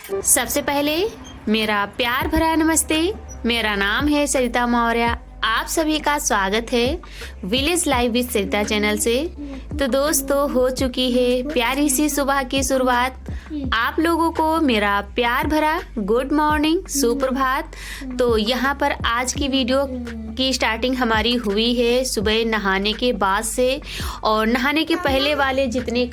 सबसे पहले मेरा प्यार भरा नमस्ते। मेरा नाम है सरिता मौर्य। आप सभी का स्वागत है village life with Sarita channel से। तो दोस्तों, हो चुकी है प्यारी सी सुबह की शुरुआत। आप लोगों को मेरा प्यार भरा गुड मॉर्निंग, सुप्रभात। तो यहाँ पर आज की वीडियो की स्टार्टिंग हमारी हुई है सुबह नहाने के बाद से। और नहाने के पहले वाले जितने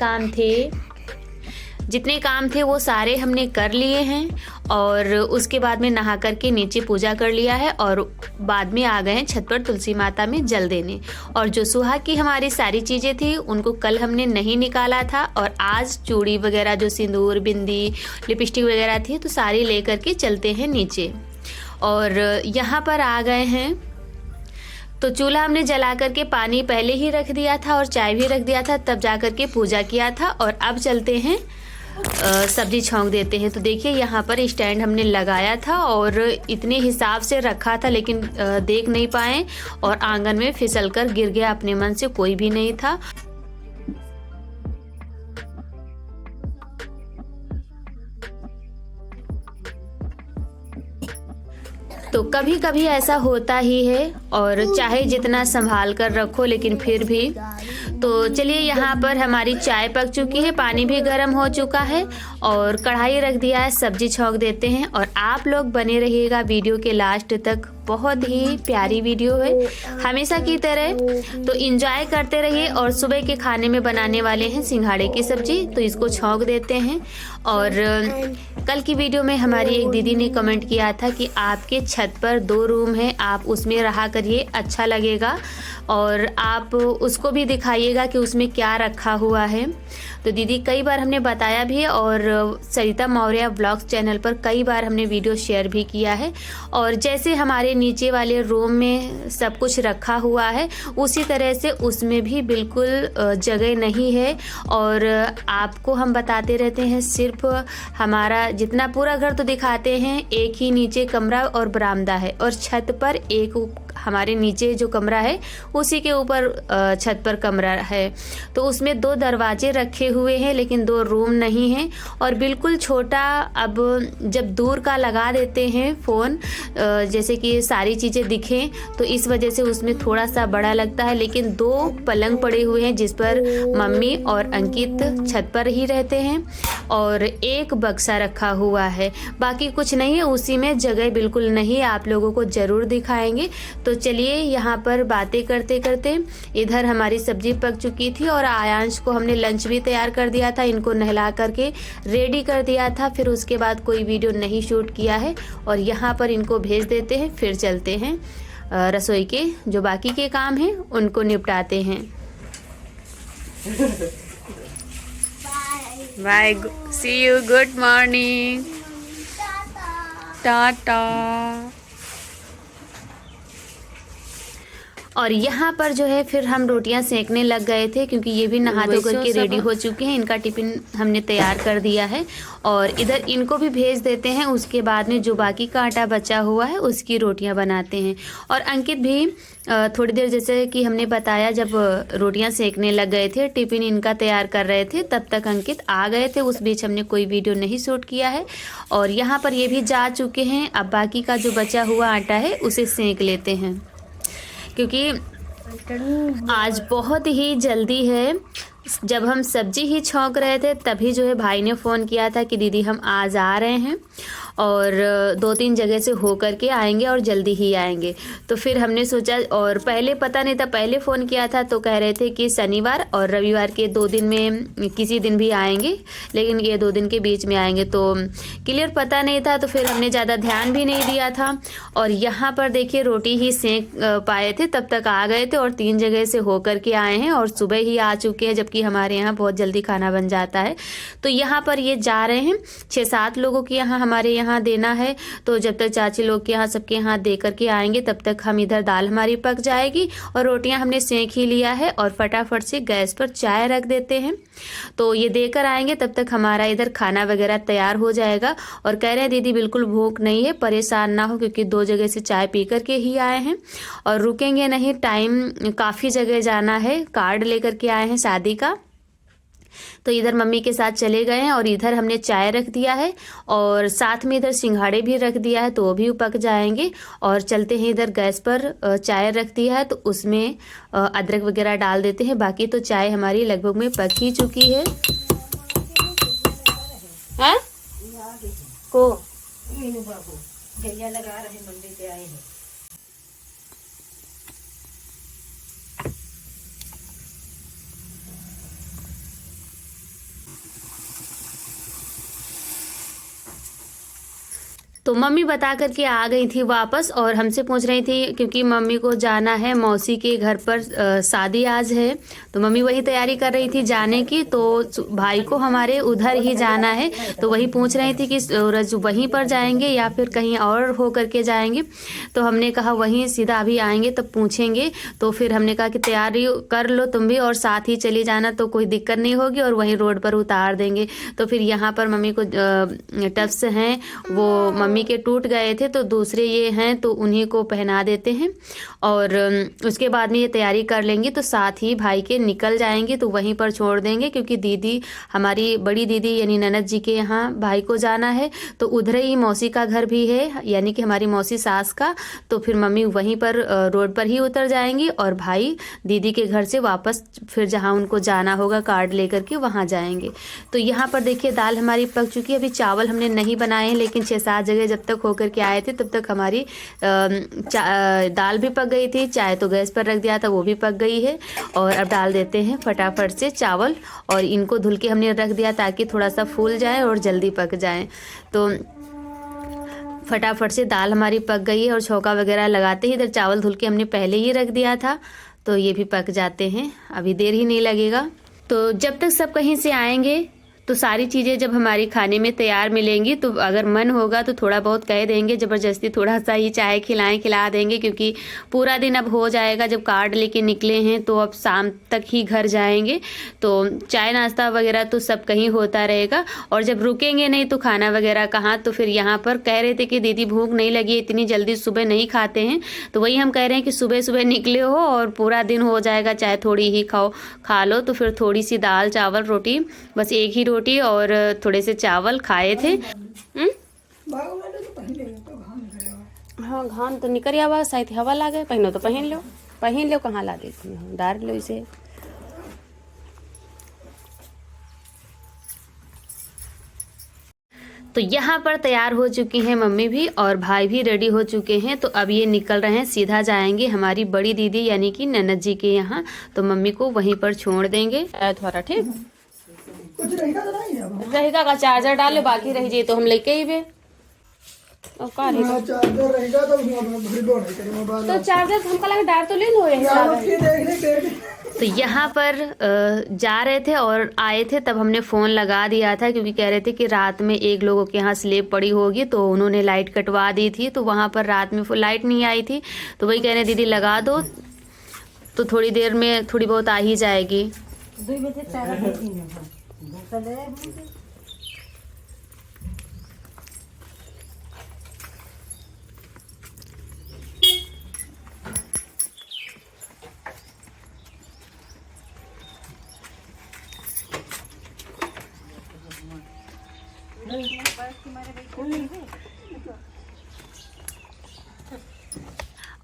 काम थे वो सारे हमने कर लिए हैं। और उसके बाद में नहा करके नीचे पूजा कर लिया है और बाद में आ गए हैं छत पर तुलसी माता में जल देने। और जो सुहाग की हमारी सारी चीज़ें थी उनको कल हमने नहीं निकाला था और आज चूड़ी वगैरह, जो सिंदूर, बिंदी, लिपस्टिक वगैरह थी, तो सारी ले करके चलते हैं नीचे। और यहाँ पर आ गए हैं तो चूल्हा हमने जला करके पानी पहले ही रख दिया था और चाय भी रख दिया था, तब जा करके पूजा किया था। और अब चलते हैं सब्जी छौंक देते हैं। तो देखिए यहाँ पर स्टैंड हमने लगाया था और इतने हिसाब से रखा था, लेकिन देख नहीं पाए और आंगन में फिसल कर गिर गया। अपने मन से कोई भी नहीं था। तो कभी कभी ऐसा होता ही है, और चाहे जितना संभाल कर रखो लेकिन फिर भी। तो चलिए, यहाँ पर हमारी चाय पक चुकी है, पानी भी गर्म हो चुका है और कढ़ाई रख दिया है, सब्जी छौंक देते हैं। और आप लोग बने रहिएगा वीडियो के लास्ट तक, बहुत ही प्यारी वीडियो है हमेशा की तरह। तो एंजॉय करते रहिए। और सुबह के खाने में बनाने वाले हैं सिंघाड़े की सब्जी, तो इसको छौंक देते हैं। और कल की वीडियो में हमारी एक दीदी ने कमेंट किया था कि आपके छत पर 2 रूम है, आप उसमें रहा करिए, अच्छा लगेगा। और आप उसको भी दिखाइएगा कि उसमें क्या रखा हुआ है। तो दीदी, कई बार हमने बताया भी है और सरिता मौर्य ब्लॉग्स चैनल पर कई बार हमने वीडियो शेयर भी किया है। और जैसे हमारे नीचे वाले रूम में सब कुछ रखा हुआ है, उसी तरह से उसमें भी बिल्कुल जगह नहीं है। और आपको हम बताते रहते हैं, सिर्फ हमारा जितना पूरा घर तो दिखाते हैं, एक ही नीचे कमरा और बरामदा है, और छत पर एक हमारे नीचे जो कमरा है उसी के ऊपर छत पर कमरा है। तो उसमें 2 दरवाजे रखे हुए हैं, लेकिन 2 रूम नहीं हैं। और बिल्कुल छोटा, अब जब दूर का लगा देते हैं फ़ोन, जैसे कि सारी चीज़ें दिखें, तो इस वजह से उसमें थोड़ा सा बड़ा लगता है। लेकिन 2 पलंग पड़े हुए हैं जिस पर मम्मी और अंकित छत पर ही रहते हैं, और एक बक्सा रखा हुआ है, बाकी कुछ नहीं है। उसी में जगह बिल्कुल नहीं, आप लोगों को ज़रूर दिखाएंगे। तो चलिए, यहाँ पर बातें करते करते इधर हमारी सब्जी पक चुकी थी और आयांश को हमने लंच भी तैयार कर दिया था, इनको नहला करके रेडी कर दिया था। फिर उसके बाद कोई वीडियो नहीं शूट किया है। और यहाँ पर इनको भेज देते हैं, फिर चलते हैं रसोई के जो बाकी के काम हैं उनको निपटाते हैं। Bye, see you, good morning, tata. और यहाँ पर जो है फिर हम रोटियां सेकने लग गए थे, क्योंकि ये भी नहा धो करके रेडी हो चुके हैं। इनका टिफिन हमने तैयार कर दिया है और इधर इनको भी भेज देते हैं। उसके बाद में जो बाकी का आटा बचा हुआ है उसकी रोटियां बनाते हैं। और अंकित भी थोड़ी देर, जैसे कि हमने बताया, जब रोटियां सेकने लग गए थे, टिफिन इनका तैयार कर रहे थे, तब तक अंकित आ गए थे। उस बीच हमने कोई वीडियो नहीं शूट किया है। और यहाँ पर ये भी जा चुके हैं। अब बाकी का जो बचा हुआ आटा है उसे सेक लेते हैं, क्योंकि आज बहुत ही जल्दी है। जब हम सब्जी ही छौंक रहे थे तभी जो है भाई ने फ़ोन किया था कि दीदी हम आज आ रहे हैं और 2-3 जगह से हो करके आएंगे और जल्दी ही आएंगे। तो फिर हमने सोचा, और पहले पता नहीं था, पहले फ़ोन किया था तो कह रहे थे कि शनिवार और रविवार के 2 दिन में किसी दिन भी आएंगे, लेकिन ये 2 दिन के बीच में आएंगे। तो क्लियर पता नहीं था, तो फिर हमने ज़्यादा ध्यान भी नहीं दिया था। और यहाँ पर देखिए रोटी ही सेक पाए थे, तब तक आ गए थे और 3 जगह से हो करके आए हैं और सुबह ही आ चुके हैं, जबकि हमारे यहाँ बहुत जल्दी खाना बन जाता है। तो यहाँ पर ये जा रहे हैं, 6-7 लोगों के यहाँ हमारे यहाँ देना है। तो जब तक चाची लोग के यहाँ, सबके यहाँ दे करके आएंगे, तब तक हम इधर दाल हमारी पक जाएगी और रोटियां हमने सेक ही लिया है। और फटाफट से गैस पर चाय रख देते हैं। तो ये देकर आएंगे, तब तक हमारा इधर खाना वगैरह तैयार हो जाएगा। और कह रहे हैं दीदी बिल्कुल भूख नहीं है, परेशान ना हो, क्योंकि 2 जगह से चाय पी करके ही आए हैं और रुकेंगे नहीं। टाइम काफ़ी जगह जाना है, कार्ड लेकर के आए हैं शादी का। तो इधर मम्मी के साथ चले गए हैं और इधर हमने चाय रख दिया है और साथ में इधर सिंघाड़े भी रख दिया है, तो वो भी पक जाएंगे। और चलते हैं इधर गैस पर चाय रख दिया है तो उसमें अदरक वगैरह डाल देते हैं। बाकी तो चाय हमारी लगभग में पक ही चुकी है। हाँ को लगा रहे मंडी से आए हैं। तो मम्मी बता करके आ गई थी वापस और हमसे पूछ रही थी क्योंकि मम्मी को जाना है मौसी के घर पर, शादी आज है, तो मम्मी वही तैयारी कर रही थी जाने की। तो भाई को हमारे उधर ही जाना है, तो वही पूछ रही थी कि सूरज वहीं पर जाएंगे या फिर कहीं और हो करके जाएंगे। तो हमने कहा वहीं सीधा अभी आएंगे तब पूछेंगे। तो फिर हमने कहा कि तैयारी कर लो तुम भी और साथ ही चली जाना, तो कोई दिक्कत नहीं होगी और वहीं रोड पर उतार देंगे। तो फिर यहाँ पर मम्मी को टफ्स हैं वो मम्मी के टूट गए थे, तो दूसरे ये हैं तो उन्हीं को पहना देते हैं और उसके बाद में ये तैयारी कर लेंगी तो साथ ही भाई के निकल जाएंगे, तो वहीं पर छोड़ देंगे। क्योंकि दीदी हमारी बड़ी दीदी यानी ननद जी के यहाँ भाई को जाना है, तो उधर ही मौसी का घर भी है यानी कि हमारी मौसी सास का। तो फिर मम्मी वहीं पर रोड पर ही उतर जाएंगी और भाई दीदी के घर से वापस फिर जहाँ उनको जाना होगा कार्ड लेकर के वहाँ जाएंगे। तो यहाँ पर देखिए दाल हमारी पक चुकी है। अभी चावल हमने नहीं बनाए हैं, लेकिन 6-7 जगह जब तक होकर के आए थे तब तक हमारी दाल भी पक गई थी। चाय तो गैस पर रख दिया था, वो भी पक गई है। और अब डाल देते हैं फटाफट से चावल और इनको धुल के हमने रख दिया ताकि थोड़ा सा फूल जाए और जल्दी पक जाए। तो फटाफट से दाल हमारी पक गई है और छौंका वगैरह लगाते ही इधर चावल धुल के हमने पहले ही रख दिया था, तो ये भी पक जाते हैं, अभी देर ही नहीं लगेगा। तो जब तक सब कहीं से आएंगे तो सारी चीज़ें जब हमारी खाने में तैयार मिलेंगी तो अगर मन होगा तो थोड़ा बहुत कह देंगे, ज़बरदस्ती थोड़ा सा ही चाय खिला देंगे। क्योंकि पूरा दिन अब हो जाएगा, जब कार्ड लेके निकले हैं तो अब शाम तक ही घर जाएंगे, तो चाय नाश्ता वगैरह तो सब कहीं होता रहेगा। और जब रुकेंगे नहीं तो खाना वगैरह कहाँ। तो फिर यहाँ पर कह रहे थे कि दीदी भूख नहीं लगी, इतनी जल्दी सुबह नहीं खाते हैं। तो वही हम कह रहे हैं कि सुबह सुबह निकले हो और पूरा दिन हो जाएगा, चाहे थोड़ी ही खा लो। तो फिर थोड़ी सी दाल चावल रोटी, बस एक ही रोटी और थोड़े से चावल खाए थे। हाँ घाम तो निकल आवा, शायद हवा लागे, पहनो तो पहन लो कहाँ ला दे डाल लो इसे। तो यहाँ पर तैयार हो चुकी हैं मम्मी भी और भाई भी रेडी हो चुके हैं। तो अब ये निकल रहे हैं, सीधा जाएंगे हमारी बड़ी दीदी यानी कि ननद जी के यहाँ। तो मम्मी को वहीं पर छोड़ देंगे। थोड़ा ठीक रहेगा का चार्जर डाले, बाकी रह जाए तो हम लेके ही बे तो चार्जर हमको लगा डाल तो ले लो। तो यहाँ पर जा रहे थे और आए थे तब हमने फ़ोन लगा दिया था, क्योंकि कह रहे थे कि रात में एक लोगों के यहाँ स्लेब पड़ी होगी, तो उन्होंने लाइट कटवा दी थी। तो वहाँ पर रात में लाइट नहीं आई थी, तो वही कह रहे दीदी लगा दो, तो थोड़ी देर में थोड़ी बहुत आ ही जाएगी।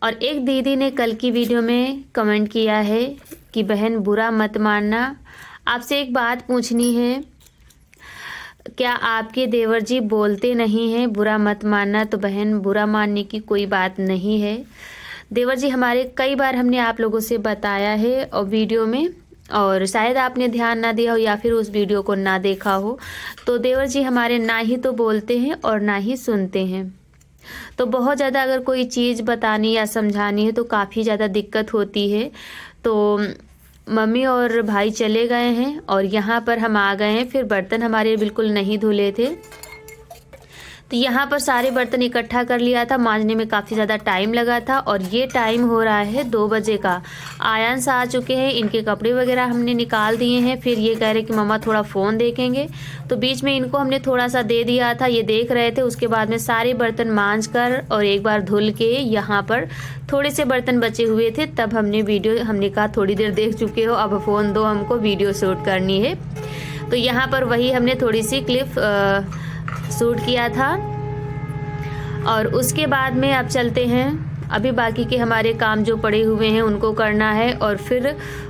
और एक दीदी ने कल की वीडियो में कमेंट किया है कि बहन बुरा मत मानना, आपसे एक बात पूछनी है, क्या आपके देवर जी बोलते नहीं हैं बुरा मत मानना? तो बहन बुरा मानने की कोई बात नहीं है। देवर जी हमारे कई बार हमने आप लोगों से बताया है और वीडियो में, और शायद आपने ध्यान ना दिया हो या फिर उस वीडियो को ना देखा हो। तो देवर जी हमारे ना ही तो बोलते हैं और ना ही सुनते हैं। तो बहुत ज़्यादा अगर कोई चीज़ बतानी या समझानी है तो काफ़ी ज़्यादा दिक्कत होती है। तो मम्मी और भाई चले गए हैं और यहाँ पर हम आ गए हैं। फिर बर्तन हमारे बिल्कुल नहीं धुले थे, तो यहाँ पर सारे बर्तन इकट्ठा कर लिया था, मांजने में काफ़ी ज़्यादा टाइम लगा था। और ये टाइम हो रहा है 2 बजे का। आयांश आ चुके हैं, इनके कपड़े वगैरह हमने निकाल दिए हैं। फिर ये कह रहे कि मम्मा थोड़ा फ़ोन देखेंगे, तो बीच में इनको हमने थोड़ा सा दे दिया था, ये देख रहे थे। उसके बाद में सारे बर्तन मांज कर और एक बार धुल के यहाँ पर थोड़े से बर्तन बचे हुए थे, तब हमने कहा थोड़ी देर देख चुके हो, अब फ़ोन दो, हमको वीडियो शूट करनी है। तो यहाँ पर वही हमने थोड़ी सी क्लिप शूट किया था। और उसके बाद में अब चलते हैं, अभी बाकी के हमारे काम जो पड़े हुए हैं उनको करना है। और फिर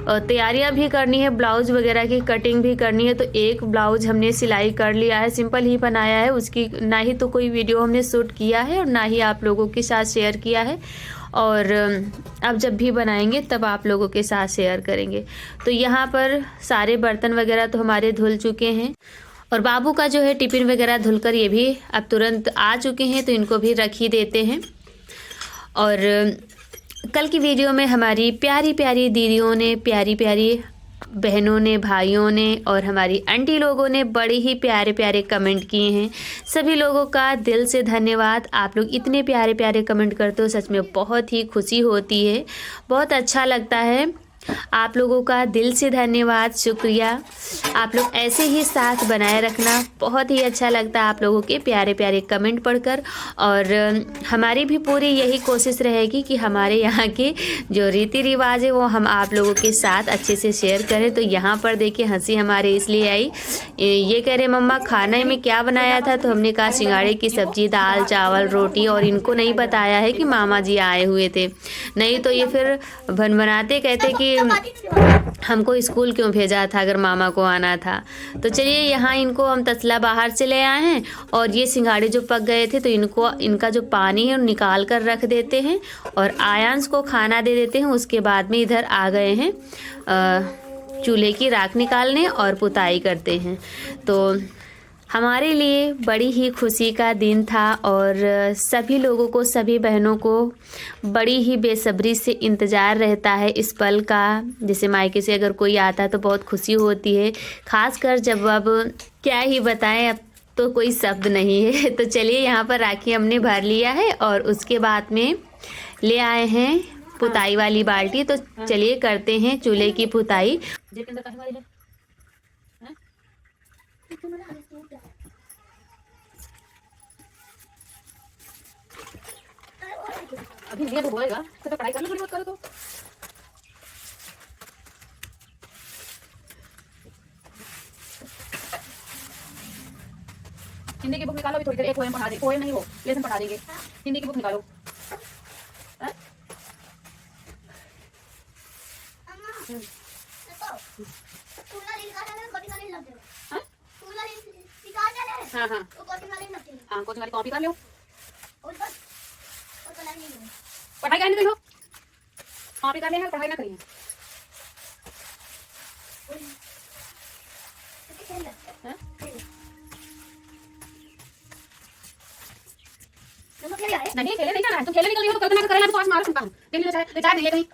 तैयारियां भी करनी है, ब्लाउज़ वगैरह की कटिंग भी करनी है। तो एक ब्लाउज़ हमने सिलाई कर लिया है, सिंपल ही बनाया है, उसकी ना ही तो कोई वीडियो हमने शूट किया है और ना ही आप लोगों के साथ शेयर किया है। और अब जब भी बनाएंगे तब आप लोगों के साथ शेयर करेंगे। तो यहाँ पर सारे बर्तन वगैरह तो हमारे धुल चुके हैं और बाबू का जो है टिफ़िन वगैरह धुलकर ये भी अब तुरंत आ चुके हैं, तो इनको भी रख ही देते हैं। और कल की वीडियो में हमारी प्यारी प्यारी दीदियों ने, प्यारी प्यारी बहनों ने, भाइयों ने और हमारी आंटी लोगों ने बड़े ही प्यारे प्यारे कमेंट किए हैं। सभी लोगों का दिल से धन्यवाद। आप लोग इतने प्यारे प्यारे कमेंट करते हो, सच में बहुत ही खुशी होती है, बहुत अच्छा लगता है। आप लोगों का दिल से धन्यवाद, शुक्रिया। आप लोग ऐसे ही साथ बनाए रखना, बहुत ही अच्छा लगता है आप लोगों के प्यारे प्यारे कमेंट पढ़कर। और हमारी भी पूरी यही कोशिश रहेगी कि हमारे यहाँ के जो रीति रिवाज है वो हम आप लोगों के साथ अच्छे से शेयर करें। तो यहाँ पर देखिए हंसी हमारे इसलिए आई, ये कह रहे मम्मा खाने में क्या बनाया था, तो हमने कहा सिंघाड़े की सब्जी, दाल चावल रोटी। और इनको नहीं बताया है कि मामा जी आए हुए थे, नहीं तो ये फिर भनभनाते कहते कि हमको स्कूल क्यों भेजा था अगर मामा को आना था। तो चलिए यहाँ इनको हम तसला बाहर से ले आए हैं और ये सिंघाड़े जो पक गए थे तो इनका जो पानी है निकाल कर रख देते हैं और आयांश को खाना दे देते हैं। उसके बाद में इधर आ गए हैं चूल्हे की राख निकालने और पुताई करते हैं। तो हमारे लिए बड़ी ही खुशी का दिन था और सभी लोगों को, सभी बहनों को बड़ी ही बेसब्री से इंतज़ार रहता है इस पल का। जैसे मायके से अगर कोई आता है तो बहुत खुशी होती है, ख़ासकर जब अब क्या ही बताएं, अब तो कोई शब्द नहीं है। तो चलिए यहाँ पर राखी हमने भर लिया है और उसके बाद में ले आए हैं पुताई वाली बाल्टी। तो चलिए करते हैं चूल्हे की पुताई। अभी ये बोलेगा तो पढ़ाई करना थोड़ी बहुत करो। तो हिंदी की बुक निकालो, अभी थोड़ी देर एक पोएम पढ़ा देंगे, पोएम नहीं वो लेसन पढ़ा देंगे। हिंदी की बुक निकालो। हाँ हाँ हाँ, कोचिंग वाली कॉपी कर लो, पढ़ाई करने देखो, कॉपी कर लेना, पढ़ाई ना करिए। नहीं खेले नहीं जाना है, तुम खेले निकल रही हो तो कल्पना करेला तो आज मारो सुनता हूँ। नहीं ले जाए नहीं ले कहीं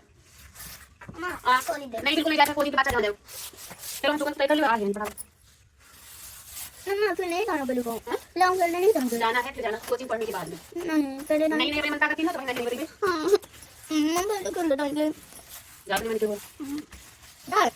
नहीं, बिल्कुल नहीं जाता, कोई की बात जाओ। चलो हम सुबह तय कर लो, आ गए पढ़ा। फिर नहीं खाना बोलूँ लॉन्ग करने नहीं जाना, जाना है फिर जाना कोचिंग पढ़ने के बाद में। नहीं पहले नहीं नहीं मनता करती ना तो नहीं करेंगे। हां पहले कर लेता है जाते मैंने क्यों यार।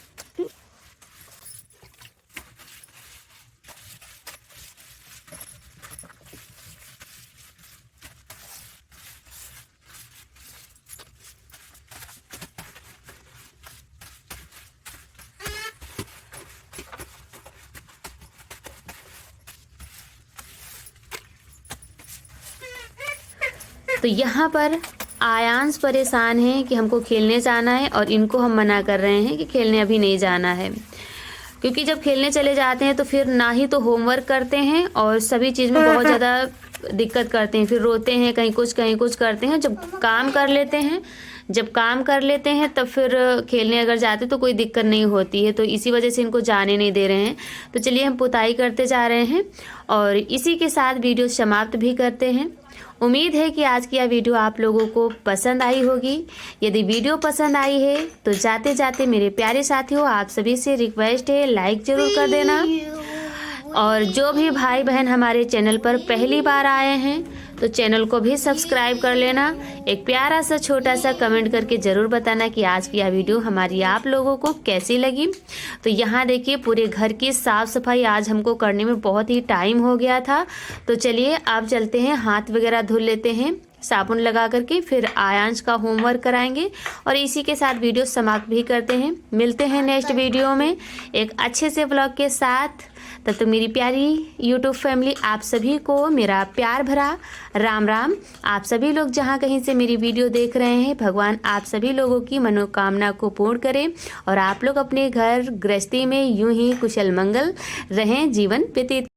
तो यहाँ पर आयांश परेशान है कि हमको खेलने जाना है और इनको हम मना कर रहे हैं कि खेलने अभी नहीं जाना है, क्योंकि जब खेलने चले जाते हैं तो फिर ना ही तो होमवर्क करते हैं और सभी चीज़ में बहुत ज़्यादा दिक्कत करते हैं, फिर रोते हैं, कहीं कुछ करते हैं। जब काम कर लेते हैं तब फिर खेलने अगर जाते तो कोई दिक्कत नहीं होती है, तो इसी वजह से इनको जाने नहीं दे रहे हैं। तो चलिए हम पुताई करते जा रहे हैं और इसी के साथ वीडियो समाप्त भी करते हैं। उम्मीद है कि आज की यह वीडियो आप लोगों को पसंद आई होगी। यदि वीडियो पसंद आई है तो जाते जाते मेरे प्यारे साथियों आप सभी से रिक्वेस्ट है, लाइक ज़रूर कर देना। और जो भी भाई बहन हमारे चैनल पर पहली बार आए हैं तो चैनल को भी सब्सक्राइब कर लेना। एक प्यारा सा छोटा सा कमेंट करके ज़रूर बताना कि आज की यह वीडियो हमारी आप लोगों को कैसी लगी। तो यहाँ देखिए पूरे घर की साफ़ सफाई आज हमको करने में बहुत ही टाइम हो गया था। तो चलिए अब चलते हैं, हाथ वगैरह धुल लेते हैं साबुन लगा करके, फिर आयांश का होमवर्क कराएंगे और इसी के साथ वीडियो समाप्त भी करते हैं। मिलते हैं नेक्स्ट वीडियो में एक अच्छे से व्लॉग के साथ। तब तक मेरी प्यारी यूट्यूब फैमिली आप सभी को मेरा प्यार भरा राम राम। आप सभी लोग जहाँ कहीं से मेरी वीडियो देख रहे हैं, भगवान आप सभी लोगों की मनोकामना को पूर्ण करें और आप लोग अपने घर गृहस्थी में यूं ही कुशल मंगल रहें, जीवन व्यतीत